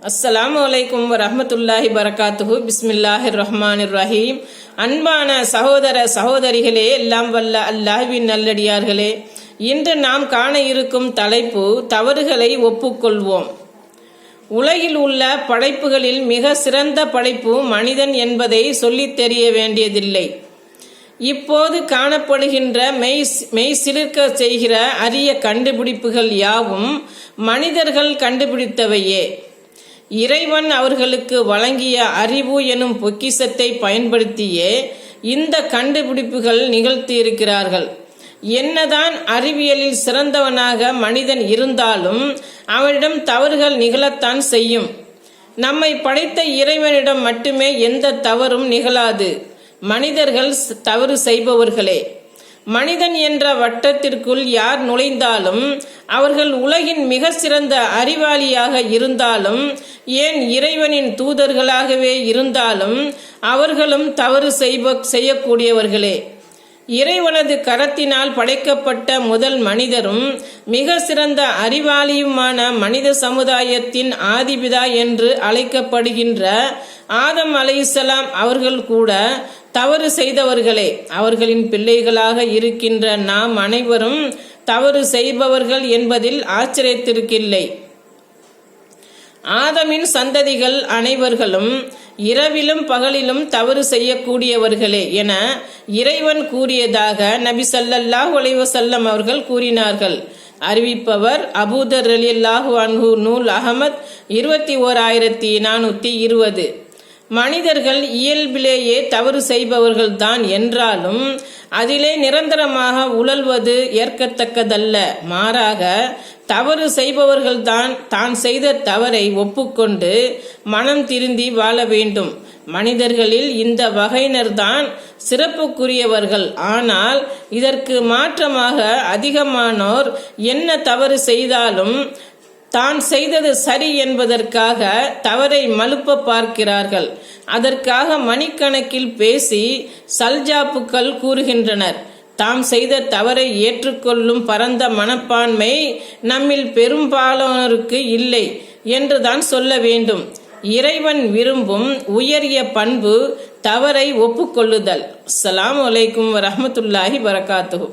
அஸ்ஸலாமு அலைக்கும் வரஹ்மத்துல்லாஹி பரகாத்துஹு. பிஸ்மில்லாஹிர் ரஹ்மானிர் ரஹீம். அன்பான சகோதர சகோதரிகளே, எல்லாம் வல்ல அல்லாஹ்வின் நல்லடியார்களே, இன்று நாம் காண இருக்கும் தலைப்பு தவறுகளை ஒப்புக்கொள்வோம். உலகில் உள்ள படைப்புகளில் மிக சிறந்த படைப்பு மனிதன் என்பதை சொல்லித் தெரிய வேண்டியதில்லை. இப்போது காணப்படுகின்ற மெய் சிலிர்க்க செய்கிற அரிய கண்டுபிடிப்புகள் யாவும் மனிதர்கள் கண்டுபிடித்தவையே. இறைவன் அவர்களுக்கு வழங்கிய அறிவு எனும் பொக்கிஷத்தை பயன்படுத்தியே இந்த கண்டுபிடிப்புகள் நிகழ்த்தியிருக்கிறார்கள். என்னதான் அறிவியலில் சிறந்தவனாக மனிதன் இருந்தாலும் அவனிடம் தவறுகள் நிகழத்தான் செய்யும். நம்மை படைத்த இறைவனிடம் மட்டுமே எந்த தவறும் நிகழாது. மனிதர்கள் தவறு செய்பவர்களே. மனிதன் என்ற வட்டத்திற்குள் யார் நுழைந்தாலும், அவர்கள் உலகின் மிக சிறந்த அறிவாளியாக இருந்தாலும், ஏன் இறைவனின் தூதர்களாகவே இருந்தாலும், அவர்களும் தவறு செய்யக்கூடியவர்களே. இறைவனது கரத்தினால் படைக்கப்பட்ட முதல் மனிதரும் மிக சிறந்த அறிவாளியுமான மனித சமுதாயத்தின் ஆதிபிதா என்று அழைக்கப்படுகின்ற ஆதம் அலைஹிஸ்ஸலாம் அவர்கள் கூட தவறு செய்தவர்களே. அவர்களின் பிள்ளைகளாக இருக்கின்ற நாம் அனைவரும் தவறு செய்பவர்கள் என்பதில் ஆச்சரியத்திற்கில்லை. ஆதமின் சந்ததிகள் அனைவர்களும் இரவிலும் பகலிலும் தவறு செய்யக்கூடியவர்களே என இறைவன் கூறியதாக நபி ஸல்லல்லாஹு அலைஹி வஸல்லம் அவர்கள் கூறினார்கள். அறிவிப்பவர் அபூதர் ரலியல்லாஹு அன்ஹு, நூல் அஹமத் 21420. மனிதர்கள் இயல்பிலேயே தவறு செய்பவர்கள்தான் என்றாலும் அதிலே நிரந்தரமாக உழல்வது ஏற்கத்தக்கதல்ல. மாறாக தவறு செய்பவர்கள்தான் தான் செய்த தவறை ஒப்புக்கொண்டு மனம் திருந்தி வாழ வேண்டும். மனிதர்களில் இந்த வகையினர்தான் சிறப்புக்குரியவர்கள். ஆனால் இதற்கு மாற்றமாக அதிகமானோர் என்ன தவறு செய்தாலும் தான் செய்தது சரி என்பதற்காக தவறை மழுப்ப பார்க்கிறார்கள். அதற்காக மணிக்கணக்கில் பேசி சல்ஜாப்புக்கள் கூறுகின்றனர். தாம் செய்த தவறை ஏற்றுக்கொள்ளும் பரந்த மனப்பான்மை நம்மில் பெரும்பாலானோருக்கு இல்லை என்றுதான் சொல்ல வேண்டும். இறைவன் விரும்பும் உயரிய பண்பு தவறை ஒப்புக்கொள்ளுதல். அஸ்ஸலாமு அலைக்கும் வரஹ்மத்துல்லாஹி பரகாத்துஹு.